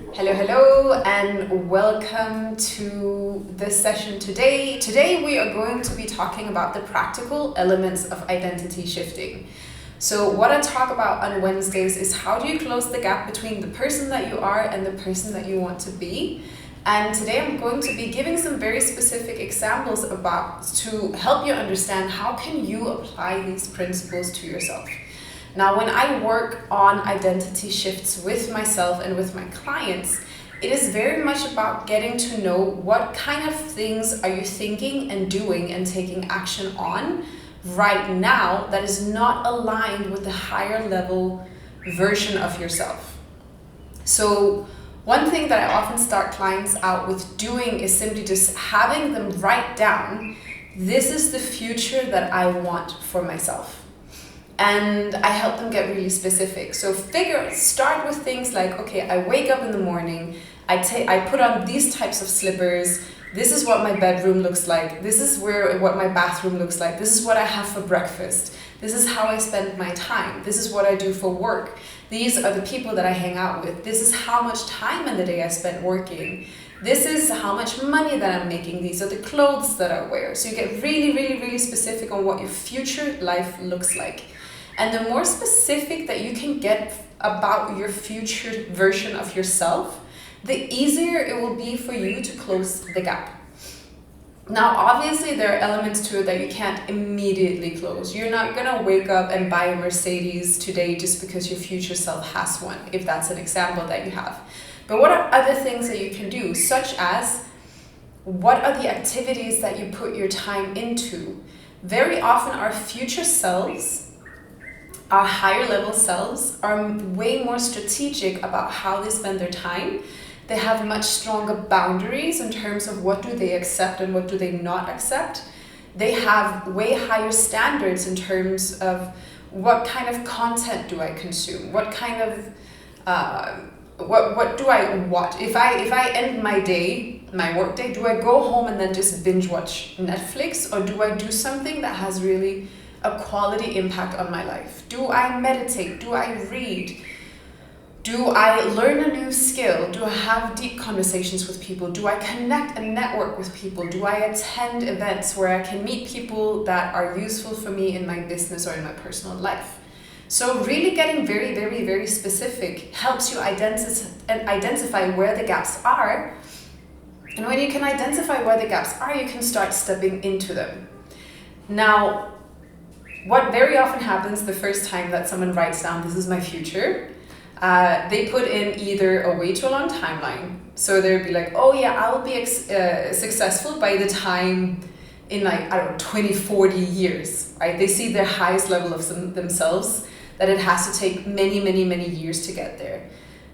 Hello, hello, and welcome to this session today. Today, we are going to be talking about the practical elements of identity shifting. So, what I talk about on Wednesdays is how do you close the gap between the person that you are and the person that you want to be. And today, I'm going to be giving some very specific examples to help you understand how can you apply these principles to yourself. Now, when I work on identity shifts with myself and with my clients, it is very much about getting to know what kind of things are you thinking and doing and taking action on right now that is not aligned with the higher level version of yourself. So one thing that I often start clients out with doing is simply just having them write down, this is the future that I want for myself. And I help them get really specific. So start with things like, okay, I wake up in the morning, I put on these types of slippers, this is what my bedroom looks like, this is what my bathroom looks like, this is what I have for breakfast, this is how I spend my time, this is what I do for work, these are the people that I hang out with, this is how much time in the day I spent working, this is how much money that I'm making, these are the clothes that I wear. So you get really, really, really specific on what your future life looks like. And the more specific that you can get about your future version of yourself, the easier it will be for you to close the gap. Now, obviously, there are elements to it that you can't immediately close. You're not going to wake up and buy a Mercedes today just because your future self has one, if that's an example that you have. But what are other things that you can do, such as what are the activities that you put your time into? Very often, our future selves, our higher level selves, are way more strategic about how they spend their time. They have much stronger boundaries in terms of what do they accept and what do they not accept. They have way higher standards in terms of what kind of content do I consume, what kind of what do I watch. If I end my day, my work day, do I go home and then just binge watch Netflix, or do I do something that has really a quality impact on my life? Do I meditate? Do I read? Do I learn a new skill? Do I have deep conversations with people? Do I connect and network with people? Do I attend events where I can meet people that are useful for me in my business or in my personal life? So really getting very, very, very specific helps you identify where the gaps are. And when you can identify where the gaps are, you can start stepping into them. Now, what very often happens the first time that someone writes down, this is my future, they put in either a way too long timeline. So they'd be like, oh yeah, I will be successful by the time in 20, 40 years, right? They see their highest level of themselves, that it has to take many, many, many years to get there.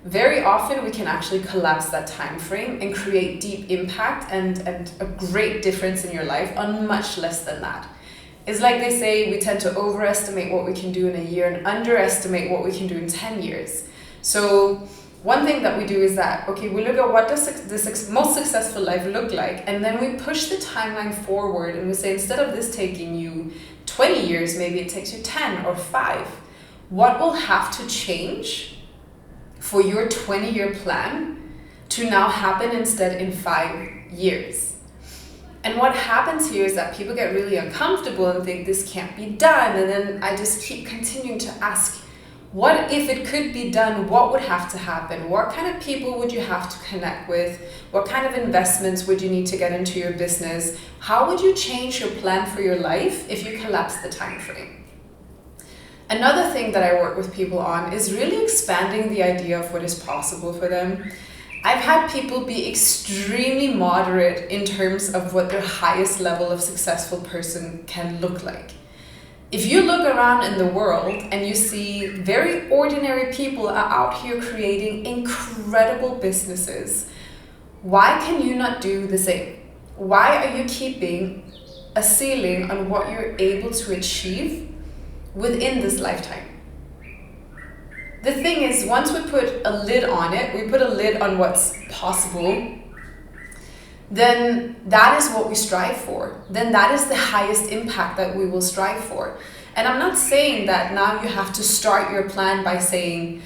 Very often we can actually collapse that time frame and create deep impact and a great difference in your life on much less than that. It's like they say, we tend to overestimate what we can do in a year and underestimate what we can do in 10 years. So one thing that we do is that, okay, we look at what does the most successful life look like, and then we push the timeline forward and we say, instead of this taking you 20 years, maybe it takes you 10 or 5. What will have to change for your 20-year plan to now happen instead in 5 years? And what happens here is that people get really uncomfortable and think this can't be done. And then I just keep continuing to ask, what if it could be done? What would have to happen? What kind of people would you have to connect with? What kind of investments would you need to get into your business? How would you change your plan for your life if you collapse the time frame? Another thing that I work with people on is really expanding the idea of what is possible for them. I've had people be extremely moderate in terms of what their highest level of successful person can look like. If you look around in the world and you see very ordinary people are out here creating incredible businesses, why can you not do the same? Why are you keeping a ceiling on what you're able to achieve within this lifetime? The thing is, once we put a lid on it, we put a lid on what's possible, then that is what we strive for. Then that is the highest impact that we will strive for. And I'm not saying that now you have to start your plan by saying,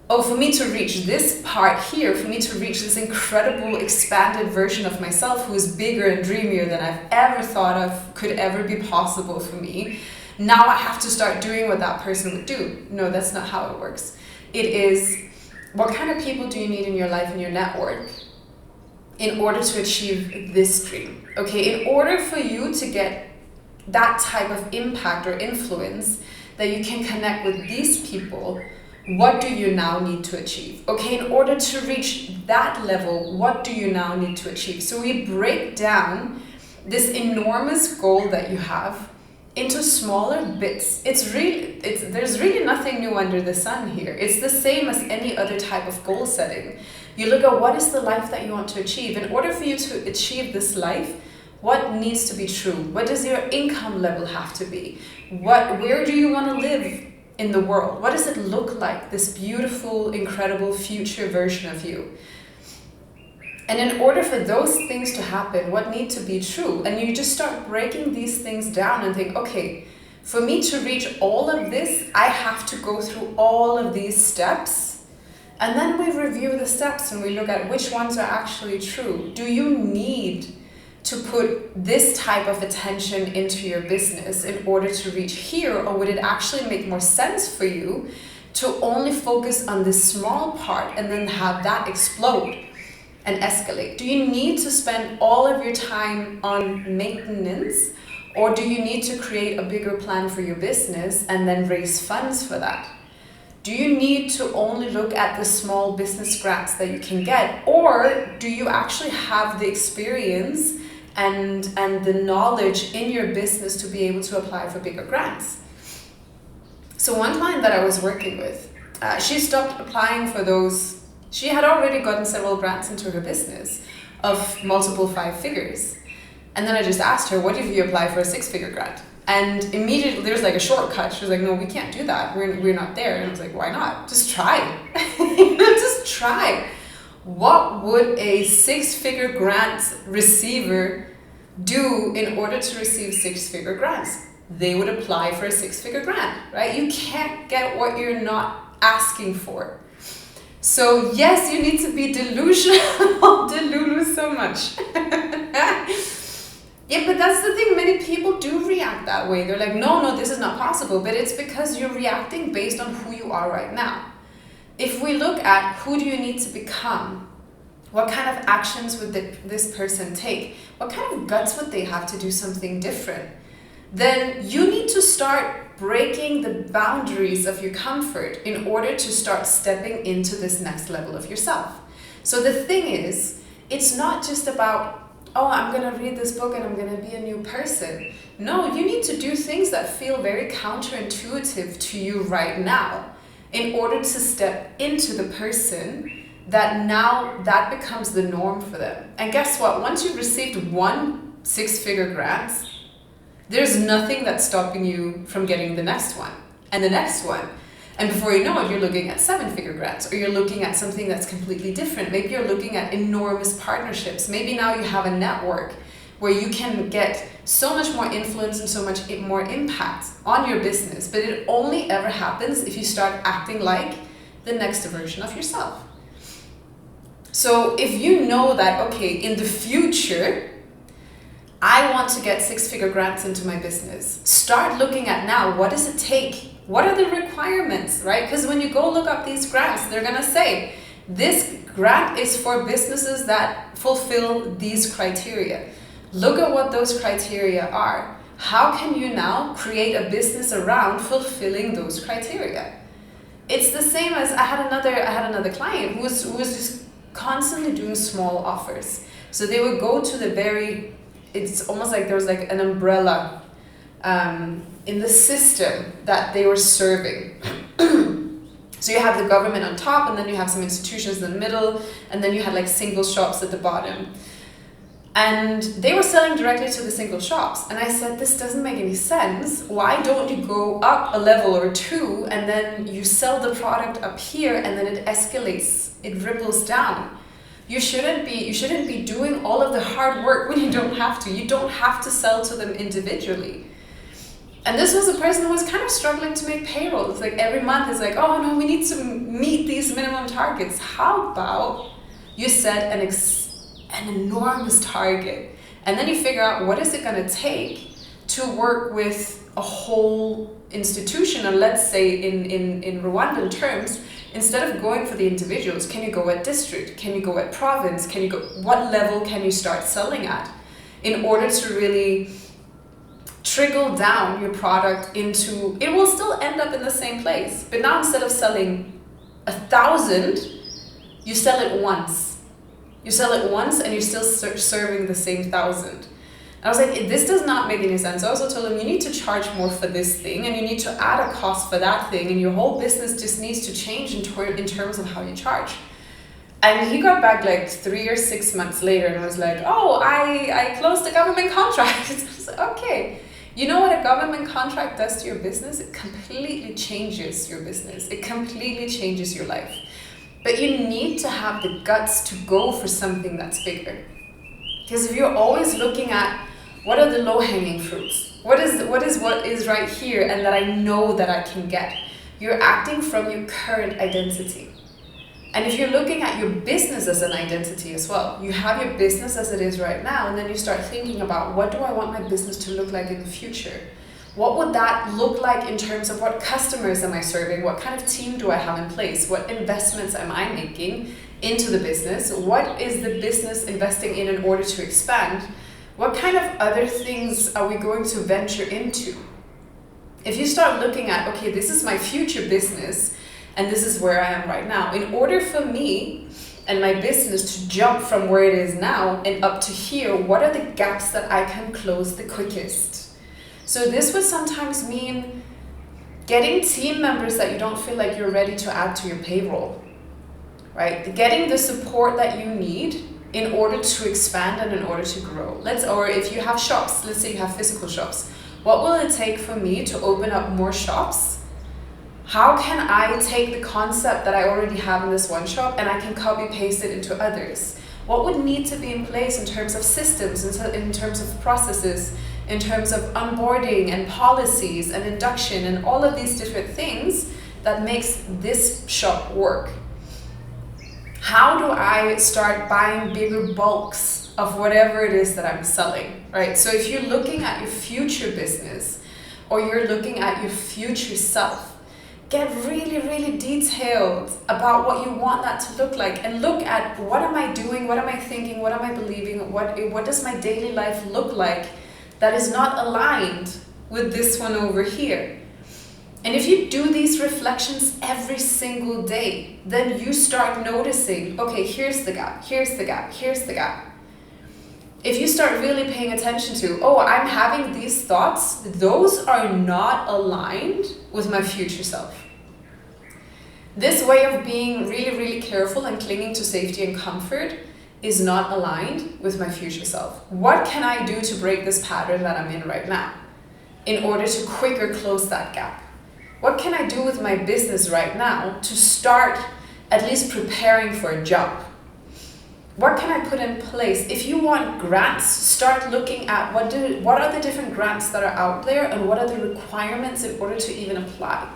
oh, for me to reach this part here, for me to reach this incredible expanded version of myself who is bigger and dreamier than I've ever thought of could ever be possible for me, now I have to start doing what that person would do. No, that's not how it works. It is, what kind of people do you need in your life, in your network, in order to achieve this dream? Okay, in order for you to get that type of impact or influence, that you can connect with these people, what do you now need to achieve? Okay, in order to reach that level, what do you now need to achieve? So we break down this enormous goal that you have into smaller bits. There's really nothing new under the sun here. It's the same as any other type of goal setting. You look at what is the life that you want to achieve. In order for you to achieve this life, what needs to be true? What does your income level have to be? Where do you want to live in the world? What does it look like, this beautiful, incredible future version of you? And in order for those things to happen, what need to be true? And you just start breaking these things down and think, okay, for me to reach all of this, I have to go through all of these steps. And then we review the steps and we look at which ones are actually true. Do you need to put this type of attention into your business in order to reach here, or would it actually make more sense for you to only focus on this small part and then have that explode and escalate? Do you need to spend all of your time on maintenance, or do you need to create a bigger plan for your business and then raise funds for that? Do you need to only look at the small business grants that you can get, or do you actually have the experience and the knowledge in your business to be able to apply for bigger grants? So one client that I was working with, she stopped applying for those. She had already gotten several grants into her business of multiple 5 figures. And then I just asked her, what if you apply for a 6-figure grant? And immediately there's like a shortcut. She was like, no, we can't do that. We're not there. And I was like, why not? Just try. Just try. What would a 6-figure grant receiver do in order to receive 6-figure grants? They would apply for a 6-figure grant, right? You can't get what you're not asking for. So yes, you need to be delusional. Delulu so much. Yeah, but that's the thing. Many people do react that way. They're like, no, this is not possible. But it's because you're reacting based on who you are right now. If we look at who do you need to become, what kind of actions would this person take? What kind of guts would they have to do something different? Then you need to start breaking the boundaries of your comfort in order to start stepping into this next level of yourself. So the thing is, it's not just about, oh, I'm going to read this book and I'm going to be a new person. No, you need to do things that feel very counterintuitive to you right now in order to step into the person that now that becomes the norm for them. And guess what? Once you've received one 6-figure grant, there's nothing that's stopping you from getting the next one and the next one. And before you know it, you're looking at 7-figure grants, or you're looking at something that's completely different. Maybe you're looking at enormous partnerships. Maybe now you have a network where you can get so much more influence and so much more impact on your business. But it only ever happens if you start acting like the next version of yourself. So if you know that, okay, in the future, I want to get 6-figure grants into my business, start looking at now, what does it take? What are the requirements, right? Because when you go look up these grants, they're going to say, this grant is for businesses that fulfill these criteria. Look at what those criteria are. How can you now create a business around fulfilling those criteria? It's the same as I had another client who was just constantly doing small offers. So they would go to it's almost like there was like an umbrella in the system that they were serving. So you have the government on top, and then you have some institutions in the middle, and then you had like single shops at the bottom. And they were selling directly to the single shops. And I said, this doesn't make any sense. Why don't you go up a level or 2, and then you sell the product up here, and then it escalates, it ripples down. You shouldn't be doing all of the hard work when you don't have to. You don't have to sell to them individually. And this was a person who was kind of struggling to make payroll. It's like every month it's like, oh no, we need to meet these minimum targets. How about you set an enormous target, and then you figure out what is it going to take to work with a whole institution. And let's say in Rwandan terms, instead of going for the individuals, can you go at district? Can you go at province? Can you go, what level can you start selling at in order to really trickle down your product into, it will still end up in the same place. But now instead of selling 1,000, you sell it once. You sell it once and you're still serving the same 1,000. I was like, this does not make any sense. I also told him, you need to charge more for this thing and you need to add a cost for that thing, and your whole business just needs to change in terms of how you charge. And he got back like 3 or 6 months later and was like, oh, I closed a government contract. I was like, okay. You know what a government contract does to your business? It completely changes your business. It completely changes your life. But you need to have the guts to go for something that's bigger. Because if you're always looking at what are the low-hanging fruits, what is right here and that I know that I can get, you're acting from your current identity. And if you're looking at your business as an identity as well, you have your business as it is right now, and then you start thinking about, what do I want my business to look like in the future? What would that look like in terms of what customers am I serving? What kind of team do I have in place? What investments am I making into the business? What is the business investing in order to expand? What kind of other things are we going to venture into? If you start looking at, okay, this is my future business, and this is where I am right now. In order for me and my business to jump from where it is now and up to here, what are the gaps that I can close the quickest? So this would sometimes mean getting team members that you don't feel like you're ready to add to your payroll, right? Getting the support that you need in order to expand and in order to grow. Or if you have shops, let's say you have physical shops, what will it take for me to open up more shops? How can I take the concept that I already have in this one shop and I can copy paste it into others? What would need to be in place in terms of systems, in terms of processes, in terms of onboarding and policies and induction and all of these different things that makes this shop work? How do I start buying bigger bulks of whatever it is that I'm selling, right? So if you're looking at your future business or you're looking at your future self, get really, really detailed about what you want that to look like, and look at, what am I doing, what am I thinking, what am I believing, what does my daily life look like that is not aligned with this one over here. And if you do these reflections every single day, then you start noticing, okay, here's the gap, here's the gap, here's the gap. If you start really paying attention to, oh, I'm having these thoughts, those are not aligned with my future self. This way of being really, really careful and clinging to safety and comfort is not aligned with my future self. What can I do to break this pattern that I'm in right now in order to quicker close that gap? What can I do with my business right now to start at least preparing for a jump? What can I put in place? If you want grants, start looking at what are the different grants that are out there and what are the requirements in order to even apply.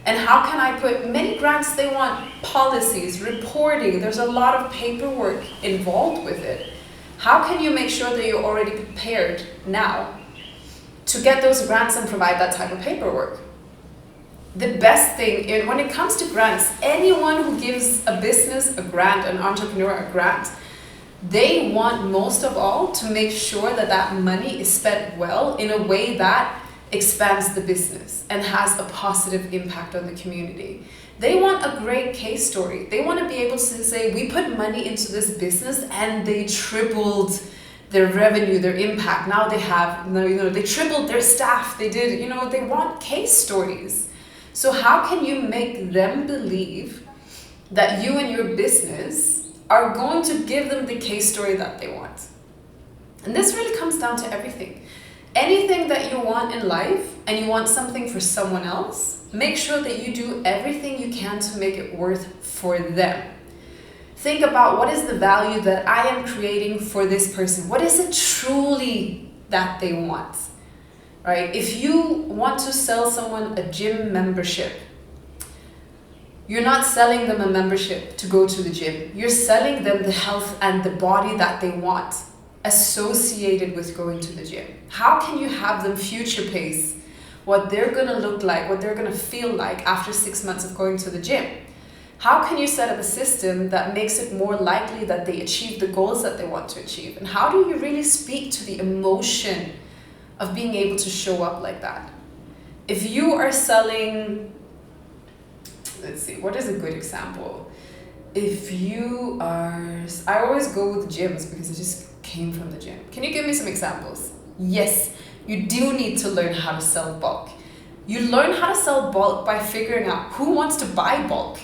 And how can I put, many grants, they want policies, reporting, there's a lot of paperwork involved with it. How can you make sure that you're already prepared now to get those grants and provide that type of paperwork? The best thing, when it comes to grants, anyone who gives a business a grant, an entrepreneur a grant, they want most of all to make sure that that money is spent well in a way that expands the business and has a positive impact on the community. They want a great case story. They want to be able to say, we put money into this business and they tripled their revenue, their impact. Now they have, they tripled their staff. They did, they want case stories. So how can you make them believe that you and your business are going to give them the case story that they want? And this really comes down to everything. Anything that you want in life and you want something for someone else, make sure that you do everything you can to make it worth for them. Think about, what is the value that I am creating for this person? What is it truly that they want? right? If you want to sell someone a gym membership, you're not selling them a membership to go to the gym. You're selling them the health and the body that they want associated with going to the gym. How can you have them future pace what they're going to look like, what they're going to feel like after 6 months of going to the gym? How can you set up a system that makes it more likely that they achieve the goals that they want to achieve? And how do you really speak to the emotion of being able to show up like that? If you are selling, let's see, what is a good example? If you are, I always go with gyms because it just came from the gym. Can you give me some examples? Yes, you do need to learn how to sell bulk. You learn how to sell bulk by figuring out who wants to buy bulk.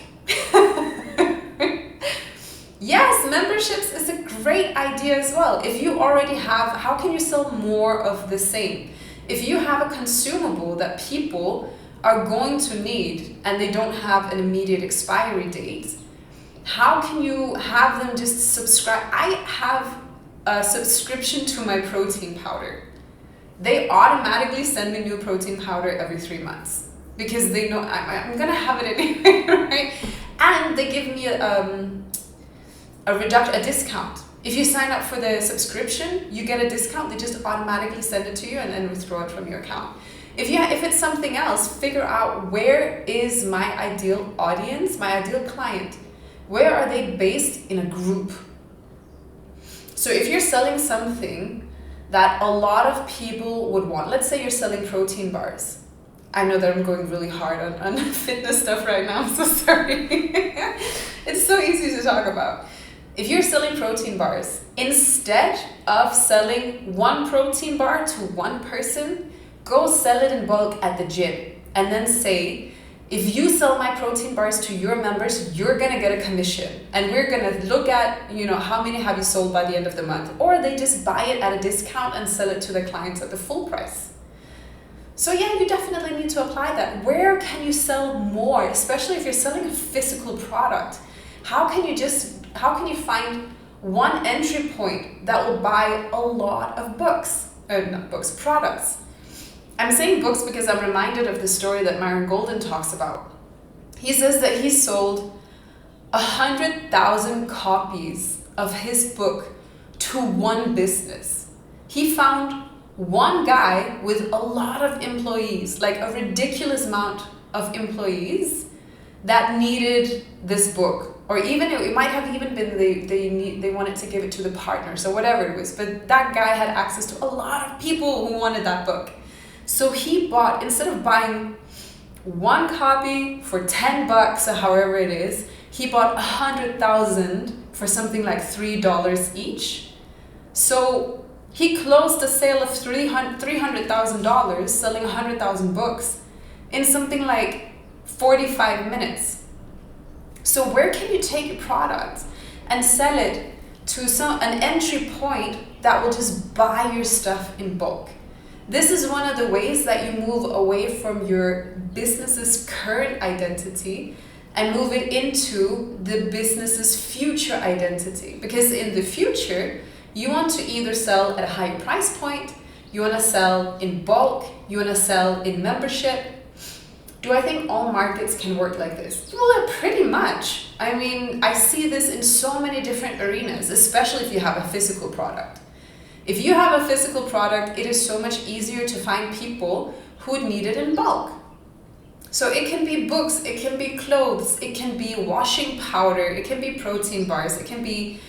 Yes, memberships is a great idea as well. If you already have, how can you sell more of the same? If you have a consumable that people are going to need and they don't have an immediate expiry date, how can you have them just subscribe? I have a subscription to my protein powder. They automatically send me new protein powder every 3 months because they know I'm gonna have it anyway, right? And they give me a discount. If you sign up for the subscription, you get a discount. They just automatically send it to you and then withdraw it from your account. If it's something else, figure out where is my ideal audience, my ideal client. Where are they based in a group? So if you're selling something that a lot of people would want, let's say you're selling protein bars. I know that I'm going really hard on fitness stuff right now, I'm so sorry. It's so easy to talk about. If you're selling protein bars, instead of selling one protein bar to one person, go sell it in bulk at the gym. And then say, if you sell my protein bars to your members, you're gonna get a commission. And we're gonna look at, how many have you sold by the end of the month? Or they just buy it at a discount and sell it to their clients at the full price. So yeah, you definitely need to apply that. Where can you sell more, especially if you're selling a physical product? How can you find one entry point that will buy a lot of products? I'm saying books because I'm reminded of the story that Myron Golden talks about. He says that he sold 100,000 copies of his book to one business. He found one guy with a lot of employees, like a ridiculous amount of employees that needed this book. Or even it might have even been they wanted to give it to the partners or whatever it was. But that guy had access to a lot of people who wanted that book. So he bought, instead of buying one copy for $10 or however it is, he bought 100,000 for something like $3 each. So he closed a sale of $300,000 selling 100,000 books in something like 45 minutes. So where can you take a product and sell it to an entry point that will just buy your stuff in bulk? This is one of the ways that you move away from your business's current identity and move it into the business's future identity. Because in the future, you want to either sell at a higher price point, you want to sell in bulk, you want to sell in membership. Do I think all markets can work like this? Well, pretty much. I mean, I see this in so many different arenas, especially if you have a physical product. If you have a physical product, it is so much easier to find people who would need it in bulk. So it can be books, it can be clothes, it can be washing powder, it can be protein bars, it can be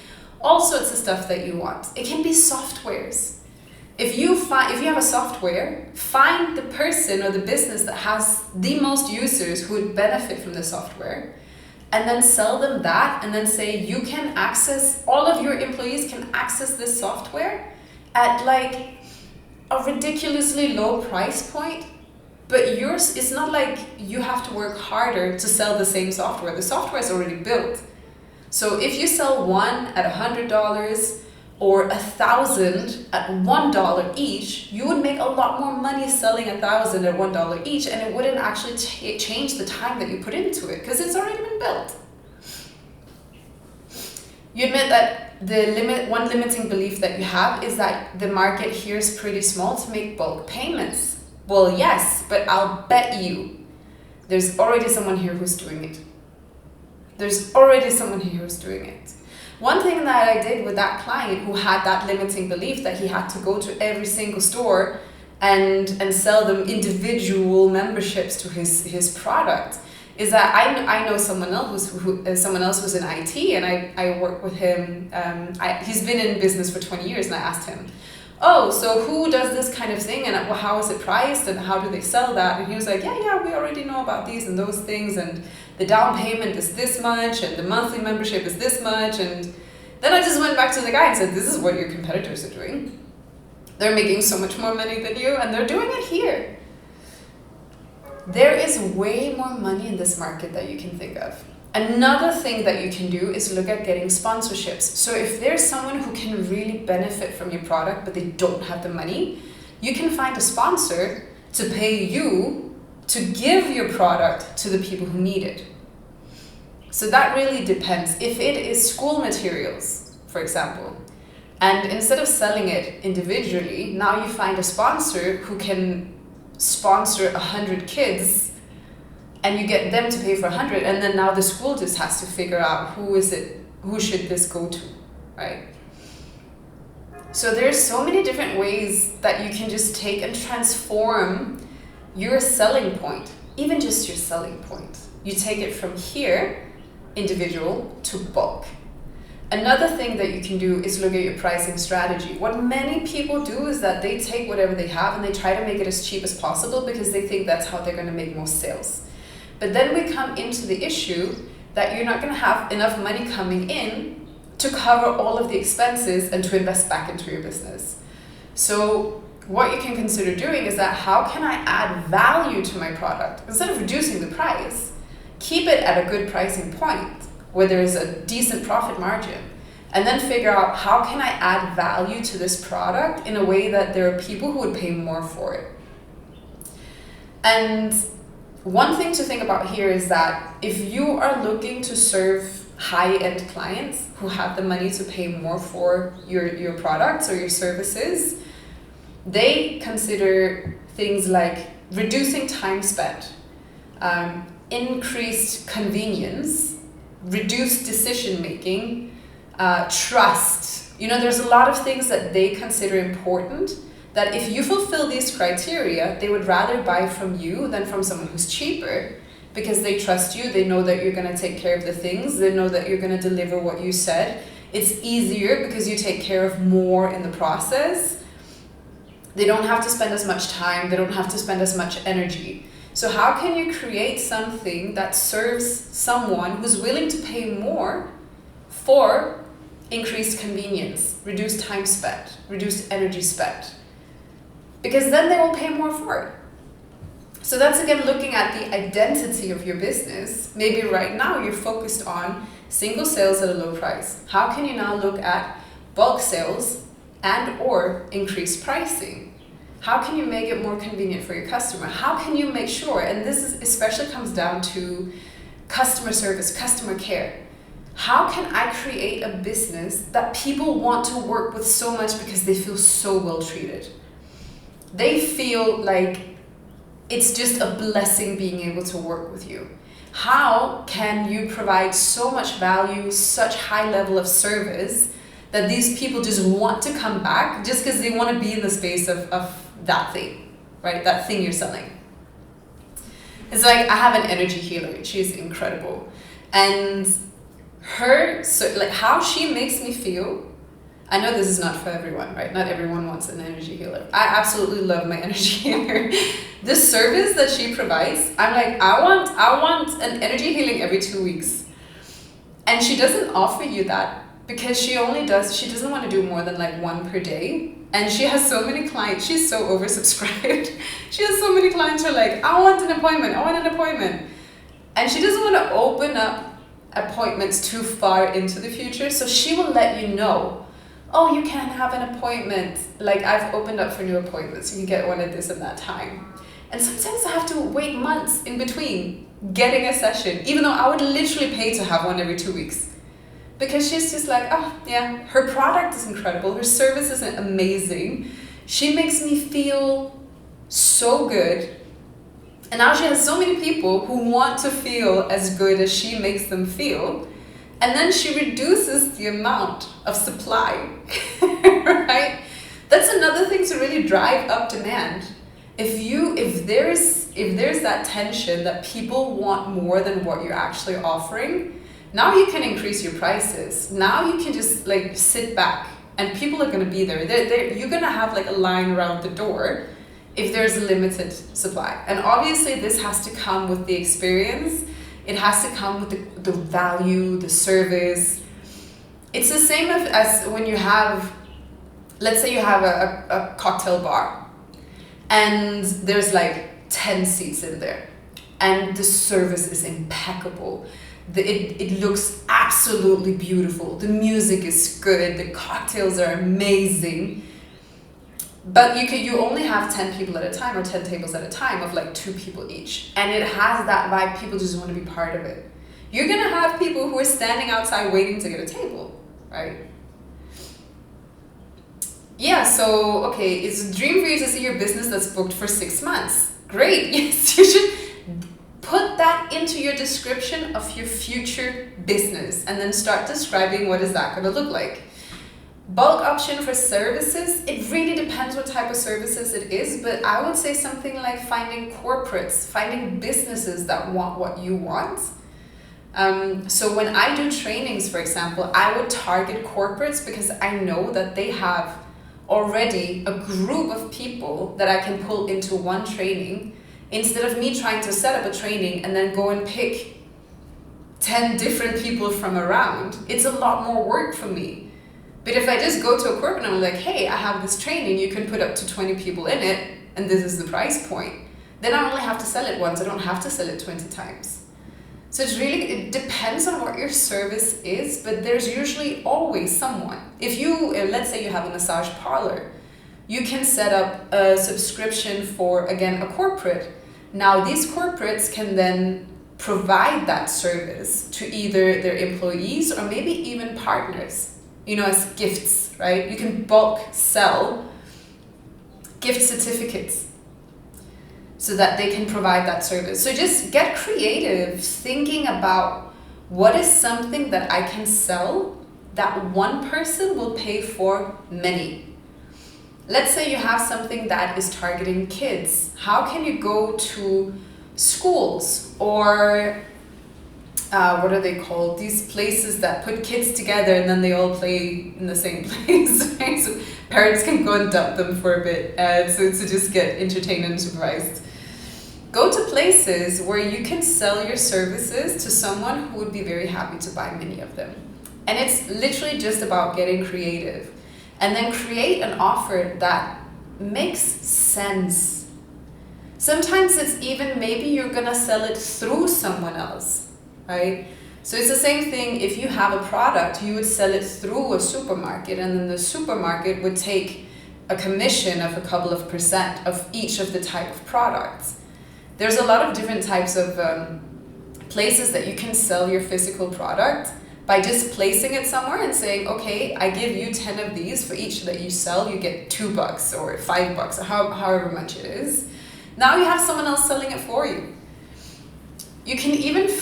all sorts of stuff that you want. It can be softwares. If you have a software, find the person or the business that has the most users who would benefit from the software, and then sell them that, and then say all of your employees can access this software at like a ridiculously low price point. But yours, it's not like you have to work harder to sell the same software. The software is already built. So if you sell one at $100 or 1,000 at $1 each, you would make a lot more money selling 1,000 at $1 each, and it wouldn't actually change the time that you put into it because it's already been built. You admit that one limiting belief that you have is that the market here is pretty small to make bulk payments. Well, yes, but I'll bet you there's already someone here who's doing it. There's already someone here who's doing it. One thing that I did with that client who had that limiting belief that he had to go to every single store and sell them individual memberships to his product is that I know someone else who's in IT, and I work with him. He's been in business for 20 years, and I asked him, oh, so who does this kind of thing, and how is it priced, and how do they sell that? And he was like, yeah, we already know about these and those things, and the down payment is this much, and the monthly membership is this much. And then I just went back to the guy and said, this is what your competitors are doing. They're making so much more money than you, and they're doing it here. There is way more money in this market that you can think of. Another thing that you can do is look at getting sponsorships. So if there's someone who can really benefit from your product, but they don't have the money, you can find a sponsor to pay you to give your product to the people who need it. So that really depends. If it is school materials, for example, and instead of selling it individually, now you find a sponsor who can sponsor 100 kids, and you get them to pay for 100, and then now the school just has to figure out who should this go to, right? So there's so many different ways that you can just take and transform your selling point, even just your selling point. You take it from here, individual, to bulk. Another thing that you can do is look at your pricing strategy. What many people do is that they take whatever they have and they try to make it as cheap as possible because they think that's how they're going to make most sales. But then we come into the issue that you're not going to have enough money coming in to cover all of the expenses and to invest back into your business. So what you can consider doing is that how can I add value to my product? Instead of reducing the price, keep it at a good pricing point where there is a decent profit margin, and then figure out how can I add value to this product in a way that there are people who would pay more for it. And one thing to think about here is that if you are looking to serve high-end clients who have the money to pay more for your products or your services, they consider things like reducing time spent, increased convenience, reduced decision making, trust. There's a lot of things that they consider important, that if you fulfill these criteria, they would rather buy from you than from someone who's cheaper, because they trust you, they know that you're going to take care of the things, they know that you're going to deliver what you said. It's easier because you take care of more in the process. They don't have to spend as much time, they don't have to spend as much energy. So how can you create something that serves someone who's willing to pay more for increased convenience, reduced time spent, reduced energy spent? Because then they will pay more for it. So that's again looking at the identity of your business. Maybe right now you're focused on single sales at a low price. How can you now look at bulk sales and or increased pricing? How can you make it more convenient for your customer? How can you make sure, and this is especially comes down to customer service, customer care. How can I create a business that people want to work with so much because they feel so well treated? They feel like it's just a blessing being able to work with you. How can you provide so much value, such high level of service that these people just want to come back just because they want to be in the space of that thing, right? That thing you're selling. It's like I have an energy healer. She's incredible. And how she makes me feel, I know this is not for everyone, right? Not everyone wants an energy healer. I absolutely love my energy healer. The service that she provides, I'm like, I want an energy healing every 2 weeks. And she doesn't offer you that because she doesn't want to do more than like one per day. And she has so many clients, she's so oversubscribed. She has so many clients who are like, I want an appointment. And she doesn't want to open up appointments too far into the future. So she will let you know, oh, you can have an appointment. Like I've opened up for new appointments. You can get one at this and that time. And sometimes I have to wait months in between getting a session, even though I would literally pay to have one every 2 weeks. Because she's just like, oh yeah, her product is incredible. Her service is amazing. She makes me feel so good. And now she has so many people who want to feel as good as she makes them feel. And then she reduces the amount of supply, right? That's another thing to really drive up demand. If there's that tension that people want more than what you're actually offering, now you can increase your prices. Now you can just like sit back and people are going to be there. You're going to have like a line around the door if there's a limited supply. And obviously this has to come with the experience. It has to come with the value, the service. It's the same as when you have, let's say you have a cocktail bar and there's like 10 seats in there and the service is impeccable. It looks absolutely beautiful. The music is good. The cocktails are amazing. But you only have 10 people at a time or 10 tables at a time of like 2 people each. And it has that vibe. People just want to be part of it. You're going to have people who are standing outside waiting to get a table, right? Yeah, so, okay, it's a dream for you to see your business that's booked for 6 months. Great, yes, you should put that into your description of your future business and then start describing what is that going to look like. Bulk option for services, it really depends what type of services it is, but I would say something like finding corporates, finding businesses that want what you want. So when I do trainings, for example, I would target corporates because I know that they have already a group of people that I can pull into one training instead of me trying to set up a training and then go and pick 10 different people from around. It's a lot more work for me. But if I just go to a corporate and I'm like, hey, I have this training, you can put up to 20 people in it, and this is the price point, then I only have to sell it once. I don't have to sell it 20 times. So it depends on what your service is, but there's usually always someone. If you, let's say you have a massage parlor, you can set up a subscription for, again, a corporate. Now these corporates can then provide that service to either their employees or maybe even partners, as gifts, right? You can bulk sell gift certificates so that they can provide that service. So just get creative, thinking about what is something that I can sell that one person will pay for many. Let's say you have something that is targeting kids. How can you go to schools or what are they called? These places that put kids together and then they all play in the same place, right? So parents can go and dump them for a bit, so to just get entertained and supervised. Go to places where you can sell your services to someone who would be very happy to buy many of them. And it's literally just about getting creative. And then create an offer that makes sense. Sometimes it's even maybe you're gonna sell it through someone else, right? So it's the same thing. If you have a product, you would sell it through a supermarket, and then the supermarket would take a commission of a couple of % of each of the type of products. There's a lot of different types of places that you can sell your physical product by just placing it somewhere and saying, okay, I give you 10 of these. For each that you sell, you get $2 or $5 or however much it is. Now you have someone else selling it for you. You can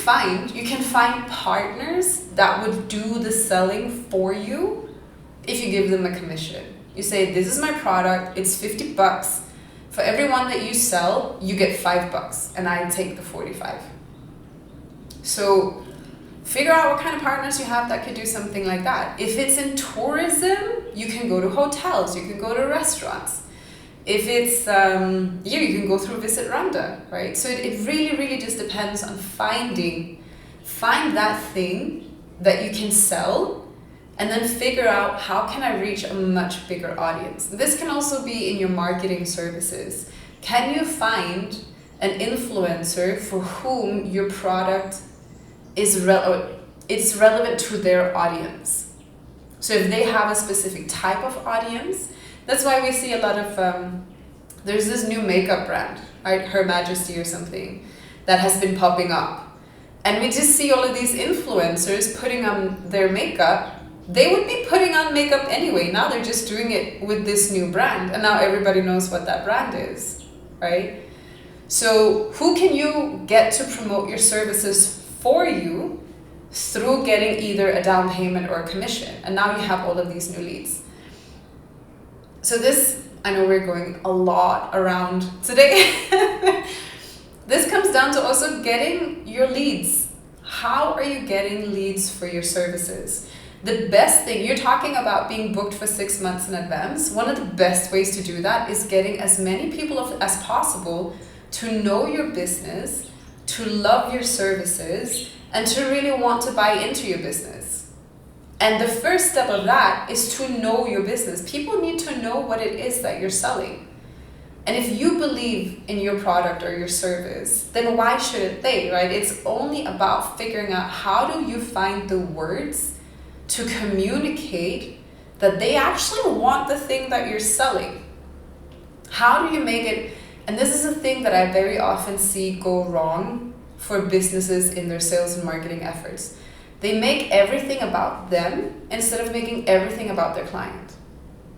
find partners that would do the selling for you if you give them a commission. You say, this is my product, it's $50. For every one that you sell, you get $5 and I take the 45. So figure out what kind of partners you have that could do something like that. If it's in tourism, you can go to hotels, you can go to restaurants. If it's, you can go through Visit Rwanda, right? So it really, really just depends on find that thing that you can sell, and then figure out how can I reach a much bigger audience. This can also be in your marketing services. Can you find an influencer for whom your product is it's relevant to their audience? So if they have a specific type of audience, that's why we see a lot of, there's this new makeup brand, right? Her Majesty or something, that has been popping up. And we just see all of these influencers putting on their makeup. They would be putting on makeup anyway. Now they're just doing it with this new brand. And now everybody knows what that brand is. right? So who can you get to promote your services for you through getting either a down payment or a commission? And now you have all of these new leads. So this, I know we're going a lot around today. This comes down to also getting your leads. How are you getting leads for your services? The best thing, you're talking about being booked for 6 months in advance. One of the best ways to do that is getting as many people as possible to know your business, to love your services, and to really want to buy into your business. And the first step of that is to know your business. People need to know what it is that you're selling. And if you believe in your product or your service, then why shouldn't they, right? It's only about figuring out how do you find the words to communicate that they actually want the thing that you're selling. How do you make it, and this is a thing that I very often see go wrong for businesses in their sales and marketing efforts. They make everything about them instead of making everything about their client.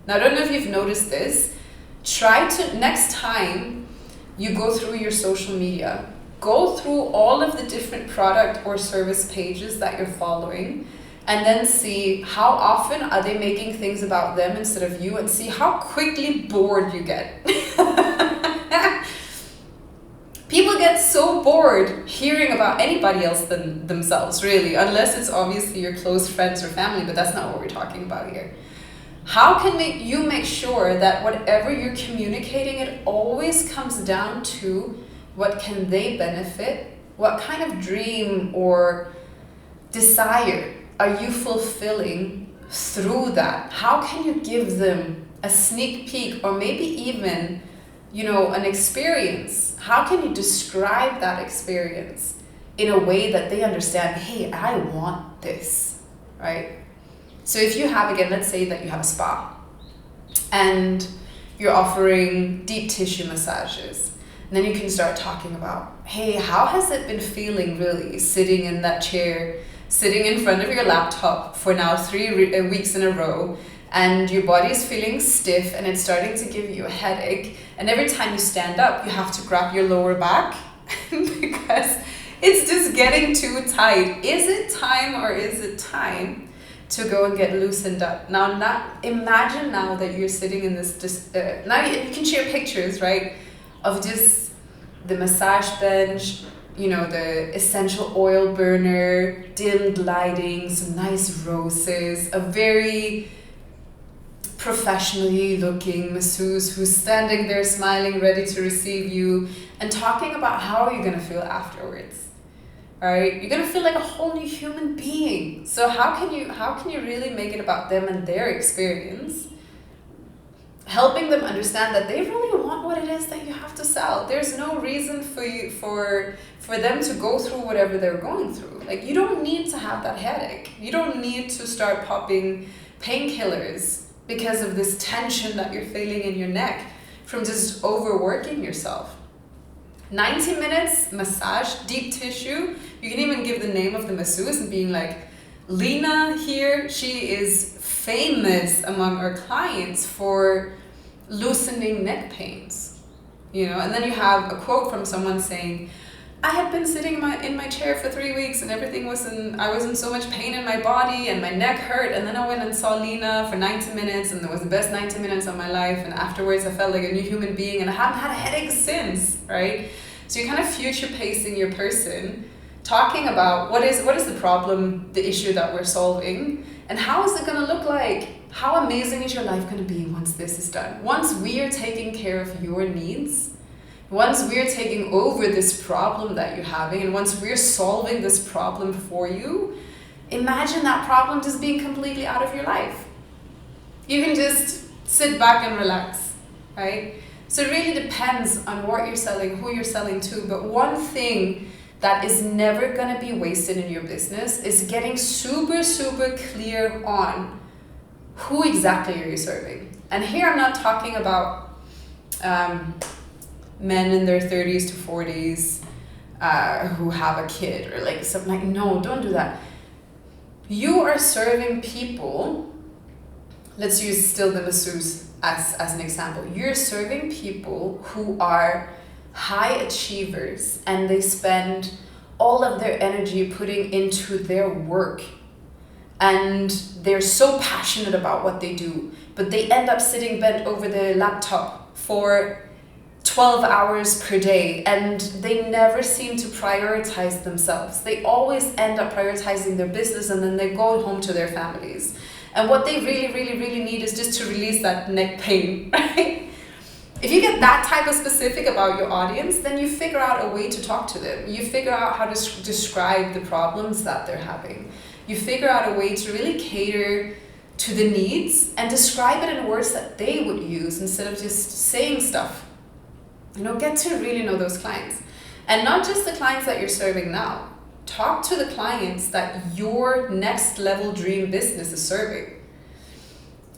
Now, I don't know if you've noticed this. Try to, next time you go through your social media, go through all of the different product or service pages that you're following, and then see how often are they making things about them instead of you, and see how quickly bored you get. People get so bored hearing about anybody else than themselves, really, unless it's obviously your close friends or family, but that's not what we're talking about here. How can you make sure that whatever you're communicating, it always comes down to what can they benefit? What kind of dream or desire are you fulfilling through that? How can you give them a sneak peek or maybe even, an experience? How can you describe that experience in a way that they understand, hey, I want this, right? So if you have, again, let's say that you have a spa and you're offering deep tissue massages, and then you can start talking about, hey, how has it been feeling really sitting in that chair, sitting in front of your laptop for now 3 weeks in a row, and your body's feeling stiff and it's starting to give you a headache, and every time you stand up you have to grab your lower back because it's just getting too tight. Is it time or is it time to go and get loosened up? Now, imagine now that you're sitting in this, now you can share pictures, right, of just the massage bench, the essential oil burner, dimmed lighting, some nice roses, a very professionally looking masseuse who's standing there smiling, ready to receive you, and talking about how you're gonna feel afterwards. All right, you're gonna feel like a whole new human being. So how can you really make it about them and their experience? Helping them understand that they really want what it is that you have to sell. There's no reason for them to go through whatever they're going through. Like, you don't need to have that headache. You don't need to start popping painkillers because of this tension that you're feeling in your neck from just overworking yourself. 90 minutes massage, deep tissue. You can even give the name of the masseuse and being like, Lena here, she is famous among our clients for loosening neck pains, and then you have a quote from someone saying, I had been sitting in my chair for 3 weeks and I was in so much pain in my body and my neck hurt, and then I went and saw Lena for 90 minutes and it was the best 90 minutes of my life, and afterwards I felt like a new human being and I haven't had a headache since, right? So you're kind of future pacing your person, talking about what is the problem, the issue that we're solving, and how is it going to look like? How amazing is your life going to be once this is done? Once we are taking care of your needs, once we're taking over this problem that you're having, and once we're solving this problem for you, imagine that problem just being completely out of your life. You can just sit back and relax, right? So it really depends on what you're selling, who you're selling to, but one thing that is never going to be wasted in your business is getting super, super clear on who exactly are you serving. And here I'm not talking about men in their 30s to 40s who have a kid or like something like, no, don't do that. You are serving people let's use still the masseuse as an example. You're serving people who are high achievers and they spend all of their energy putting into their work, and they're so passionate about what they do, but they end up sitting bent over their laptop for 12 hours per day, and they never seem to prioritize themselves. They always end up prioritizing their business, and then they go home to their families. And what they really, really, really need is just to release that neck pain, right? If you get that type of specific about your audience, then you figure out a way to talk to them. You figure out how to describe the problems that they're having. You figure out a way to really cater to the needs and describe it in words that they would use instead of just saying stuff. Get to really know those clients. And not just the clients that you're serving now. Talk to the clients that your next level dream business is serving.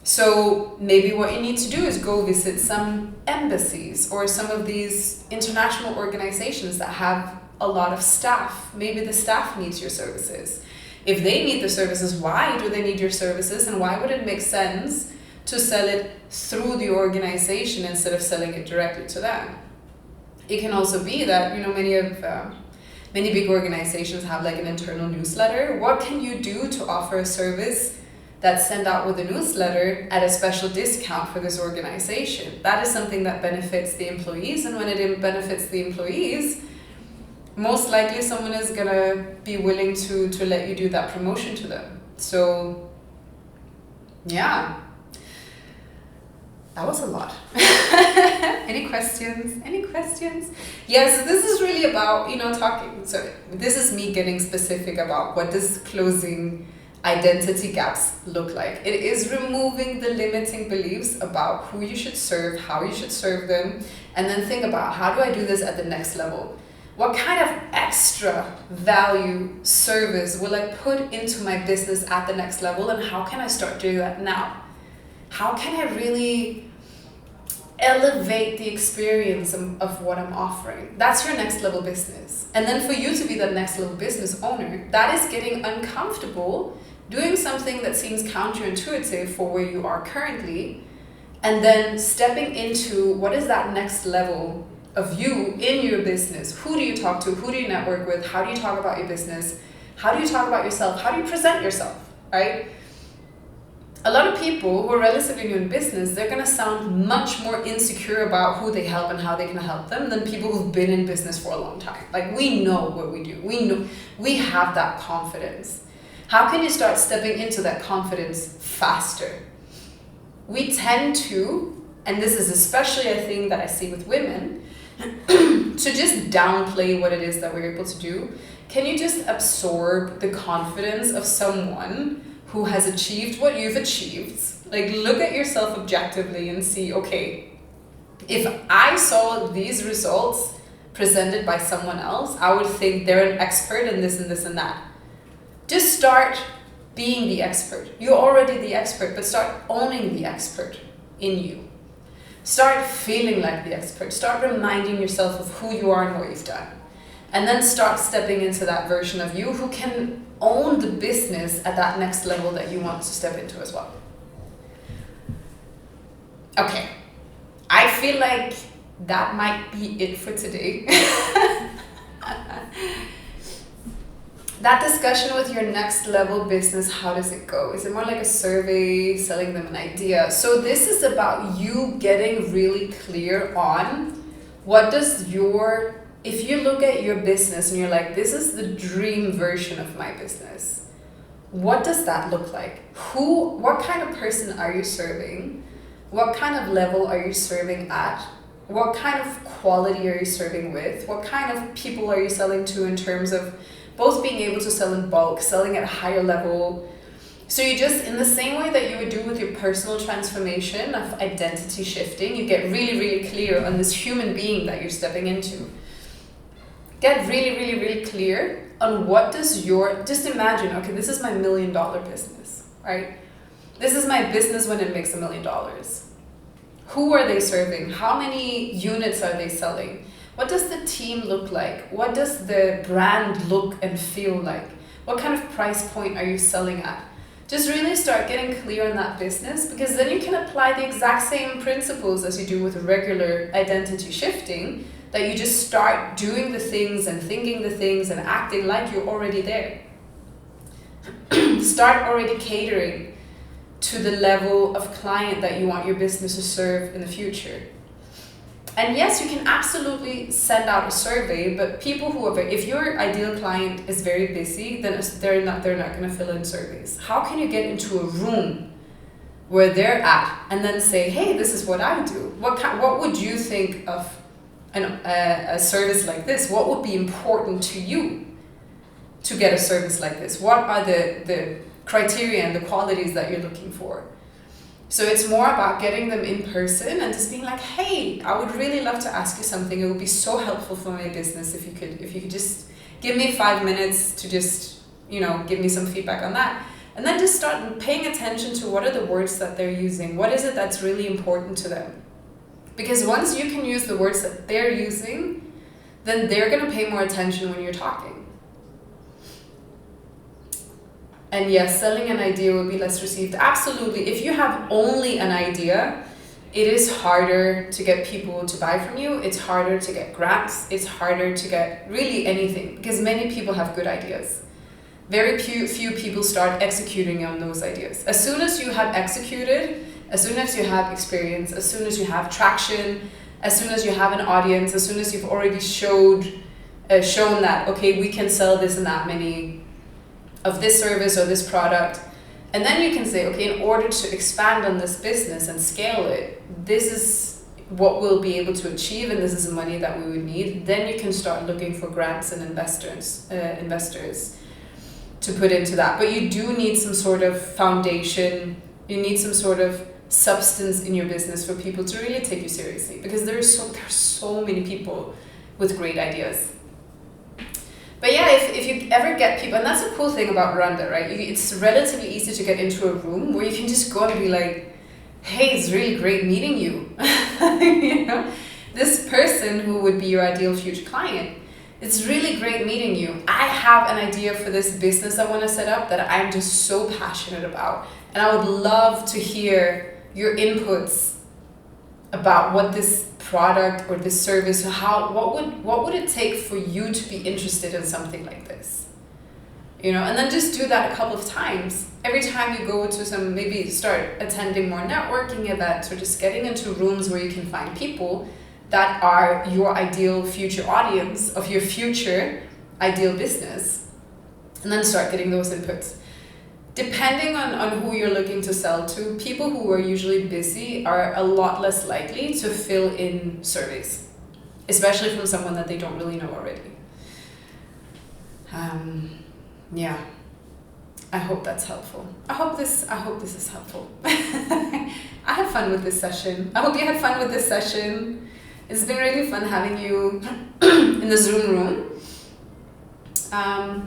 So maybe what you need to do is go visit some embassies or some of these international organizations that have a lot of staff. Maybe the staff needs your services. If they need the services, why do they need your services, and why would it make sense to sell it through the organization instead of selling it directly to them? It can also be that many big organizations have like an internal newsletter. What can you do to offer a service that's sent out with a newsletter at a special discount for this organization? That is something that benefits the employees, and when it benefits the employees, most likely someone is gonna be willing to let you do that promotion to them. So yeah, that was a lot. Any questions? Yes, this is really about, talking. So this is me getting specific about what does closing identity gaps look like. It is removing the limiting beliefs about who you should serve, how you should serve them, and then think about, how do I do this at the next level? What kind of extra value service will I put into my business at the next level, and how can I start doing that now? How can I really elevate the experience of what I'm offering? That's your next level business. And then for you to be that next level business owner, that is getting uncomfortable doing something that seems counterintuitive for where you are currently, and then stepping into what is that next level of you in your business. Who do you talk to? Who do you network with? How do you talk about your business? How do you talk about yourself? How do you present yourself, right? A lot of people who are relatively new in business, they're going to sound much more insecure about who they help and how they can help them than people who've been in business for a long time. Like, we know what we do. We have that confidence. How can you start stepping into that confidence faster? We tend to, and this is especially a thing that I see with women, to just downplay what it is that we're able to do. Can you just absorb the confidence of someone who has achieved what you've achieved? Like, look at yourself objectively and see, okay, if I saw these results presented by someone else, I would think they're an expert in this and this and that. Just start being the expert. You're already the expert, but start owning the expert in you. Start feeling like the expert. Start reminding yourself of who you are and what you've done. And then start stepping into that version of you who can own the business at that next level that you want to step into as well. Okay, I feel like that might be it for today. That discussion with your next level business, how does it go? Is it more like a survey, selling them an idea? So this is about you getting really clear on what does your, if you look at your business and you're like, this is the dream version of my business, what does that look like? What kind of person are you serving? What kind of level are you serving at? What kind of quality are you serving with? What kind of people are you selling to in terms of both being able to sell in bulk, selling at a higher level? So you just, in the same way that you would do with your personal transformation of identity shifting, you get really, really clear on this human being that you're stepping into. Get really, really, really clear on what does your, just imagine, okay, this is my $1 million business, right? This is my business when it makes $1 million. Who are they serving? How many units are they selling? What does the team look like? What does the brand look and feel like? What kind of price point are you selling at? just really start getting clear on that business, because then you can apply the exact same principles as you do with regular identity shifting, that you just start doing the things and thinking the things and acting like you're already there. Start already catering to the level of client that you want your business to serve in the future. And yes, you can absolutely send out a survey, but people who are if your ideal client is very busy, then they're not going to fill in surveys. How can you get into a room where they're at and then say, hey, this is what I do? What would you think of a service like this? What would be important to you to get a service like this? What are the criteria and the qualities that you're looking for? So it's more about getting them in person and just being like, hey, I would really love to ask you something. It would be so helpful for my business if you could just give me 5 minutes to just, give me some feedback on that. And then just start paying attention to what are the words that they're using. What is it that's really important to them? Because once you can use the words that they're using, then they're going to pay more attention when you're talking. And yes, selling an idea will be less received. Absolutely. If you have only an idea, it is harder to get people to buy from you. It's harder to get grants. It's harder to get really anything, because many people have good ideas. Very few people start executing on those ideas. As soon as you have executed, as soon as you have experience, as soon as you have traction, as soon as you have an audience, as soon as you've already shown that, okay, we can sell this and that many of this service or this product, and then you can say, okay, in order to expand on this business and scale it, this is what we'll be able to achieve, and this is the money that we would need. Then you can start looking for grants and investors to put into that. But you do need some sort of foundation. You need some sort of substance in your business for people to really take you seriously, because there's so many people with great ideas. But yeah, if you ever get people, and that's the cool thing about Randa, right? It's relatively easy to get into a room where you can just go and be like, hey, it's really great meeting you. This person who would be your ideal future client, it's really great meeting you. I have an idea for this business I want to set up that I'm just so passionate about. And I would love to hear your inputs about what this product or this service, what would it take for you to be interested in something like this? And then just do that a couple of times. Every time you go to maybe start attending more networking events, or just getting into rooms where you can find people that are your ideal future audience of your future ideal business, and then start getting those inputs. Depending on who you're looking to sell to, people who are usually busy are a lot less likely to fill in surveys, especially from someone that they don't really know already. Yeah, I hope that's helpful. I hope this is helpful. I had fun with this session. I hope you had fun with this session. It's been really fun having you in the Zoom room.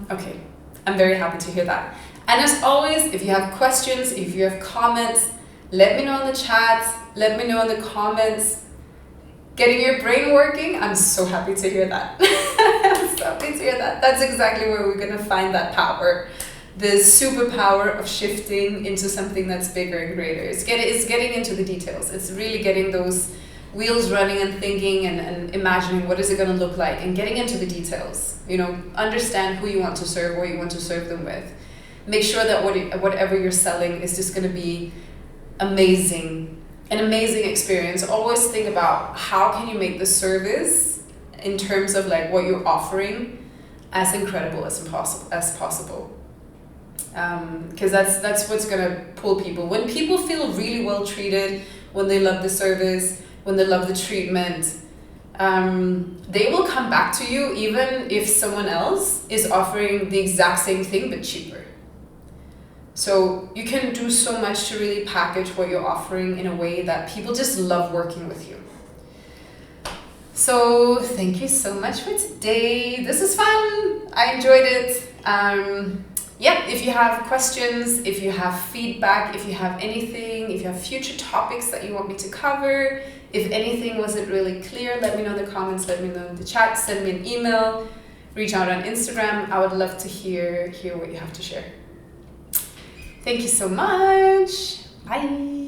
Okay, I'm very happy to hear that. And as always, if you have questions, if you have comments, let me know in the chats, let me know in the comments. Getting your brain working, I'm so happy to hear that. I'm so happy to hear that. That's exactly where we're going to find that power. The superpower of shifting into something that's bigger and greater. It's getting into the details. It's really getting those wheels running and thinking and imagining what is it going to look like, and getting into the details. Understand who you want to serve, what you want to serve them with. Make sure that whatever you're selling is just going to be amazing, an amazing experience. Always think about how can you make the service, in terms of like what you're offering, as incredible as possible. Because that's what's going to pull people. When people feel really well treated, when they love the service, when they love the treatment, they will come back to you even if someone else is offering the exact same thing but cheaper. So you can do so much to really package what you're offering in a way that people just love working with you. So thank you so much for today. This is fun. I enjoyed it. If you have questions, if you have feedback, if you have anything, if you have future topics that you want me to cover, if anything wasn't really clear, let me know in the comments, let me know in the chat, send me an email, reach out on Instagram. I would love to hear what you have to share. Thank you so much. Bye.